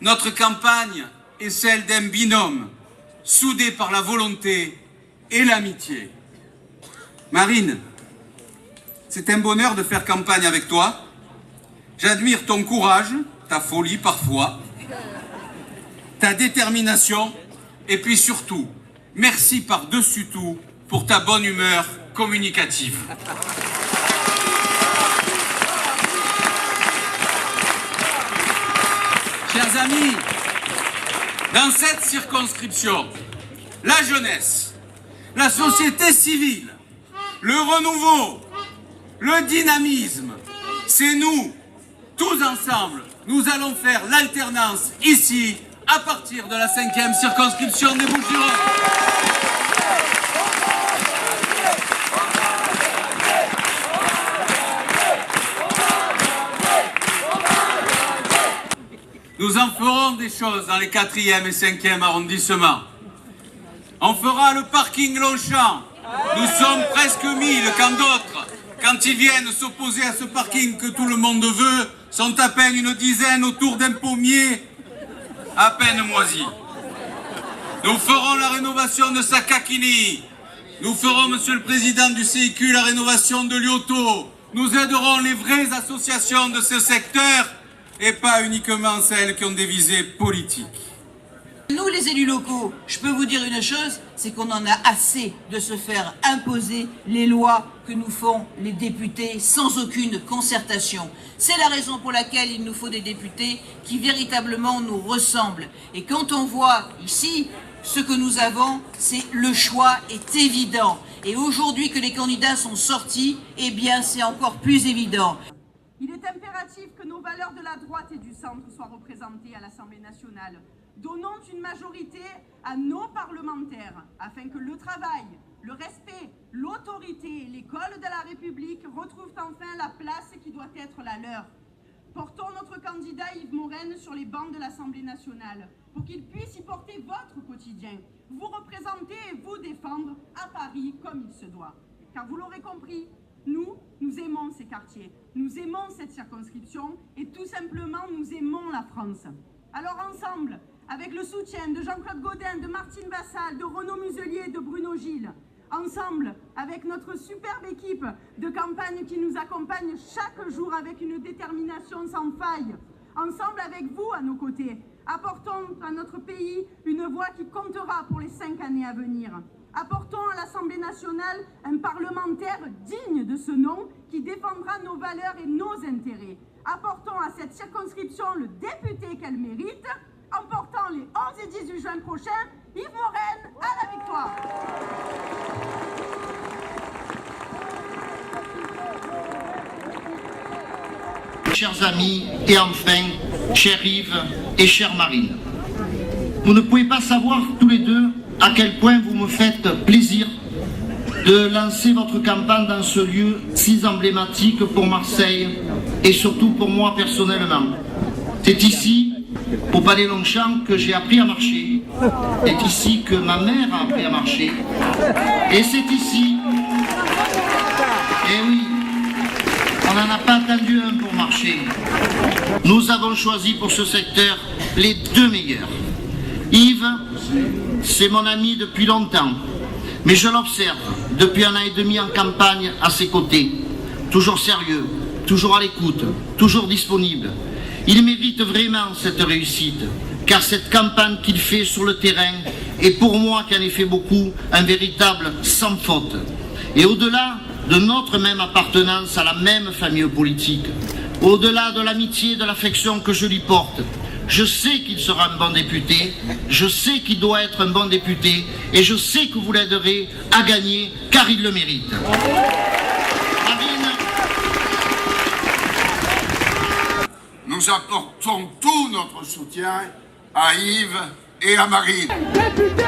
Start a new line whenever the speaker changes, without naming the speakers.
Notre campagne est celle d'un binôme, soudé par la volonté et l'amitié. Marine, c'est un bonheur de faire campagne avec toi. J'admire ton courage, ta folie parfois, ta détermination, et puis surtout, merci par-dessus tout pour ta bonne humeur communicative. Chers amis, dans cette circonscription, la jeunesse, la société civile, le renouveau, le dynamisme, c'est nous, tous ensemble, nous allons faire l'alternance ici, à partir de la 5e circonscription des Bouches-du-Rhône. Nous en ferons des choses dans les 4e et 5e arrondissements. On fera le parking Longchamp. Nous sommes presque 1000 quand d'autres, quand ils viennent s'opposer à ce parking que tout le monde veut, sont à peine une dizaine autour d'un pommier à peine moisi. Nous ferons la rénovation de Sakakini. Nous ferons, Monsieur le Président du CIQ, la rénovation de Lyoto. Nous aiderons les vraies associations de ce secteur et pas uniquement celles qui ont des visées politiques.
Nous, les élus locaux, je peux vous dire une chose, c'est qu'on en a assez de se faire imposer les lois que nous font les députés sans aucune concertation. C'est la raison pour laquelle il nous faut des députés qui véritablement nous ressemblent. Et quand on voit ici ce que nous avons, c'est le choix est évident. Et aujourd'hui que les candidats sont sortis, eh bien c'est encore plus évident.
Il est impératif que nos valeurs de la droite et du centre soient représentées à l'Assemblée nationale. Donnons une majorité à nos parlementaires afin que le travail, le respect, l'autorité et l'école de la République retrouvent enfin la place qui doit être la leur. Portons notre candidat Yves Morenne sur les bancs de l'Assemblée nationale pour qu'il puisse y porter votre quotidien, vous représenter et vous défendre à Paris comme il se doit. Car vous l'aurez compris, nous aimons ces quartiers, nous aimons cette circonscription et tout simplement nous aimons la France. Alors ensemble, avec le soutien de Jean-Claude Gaudin, de Martine Vassal, de Renaud Muselier et de Bruno Gilles, ensemble, avec notre superbe équipe de campagne qui nous accompagne chaque jour avec une détermination sans faille, ensemble avec vous à nos côtés, apportons à notre pays une voix qui comptera pour les 5 années à venir. Apportons à l'Assemblée nationale un parlementaire digne de ce nom qui défendra nos valeurs et nos intérêts. Apportons à cette circonscription le député qu'elle mérite, en portant les 11 et 18 juin prochains, Yves Morenne à la victoire.
Chers amis, et enfin, chers Yves et chère Marine, vous ne pouvez pas savoir tous les deux à quel point vous me faites plaisir de lancer votre campagne dans ce lieu si emblématique pour Marseille et surtout pour moi personnellement. C'est ici, au Palais Longchamp, que j'ai appris à marcher. C'est ici que ma mère a appris à marcher. Et c'est ici, et oui, on n'en a pas attendu un pour marcher. Nous avons choisi pour ce secteur les deux meilleurs. Yves, c'est mon ami depuis longtemps, mais je l'observe depuis 1 an et demi en campagne à ses côtés. Toujours sérieux, toujours à l'écoute, toujours disponible. Il mérite vraiment cette réussite, car cette campagne qu'il fait sur le terrain est pour moi, qui en ai fait beaucoup, un véritable sans faute. Et au-delà de notre même appartenance à la même famille politique, au-delà de l'amitié et de l'affection que je lui porte, je sais qu'il sera un bon député, je sais qu'il doit être un bon député, et je sais que vous l'aiderez à gagner, car il le mérite. Marine,
nous apportons tout notre soutien à Yves et à Marine.
Député,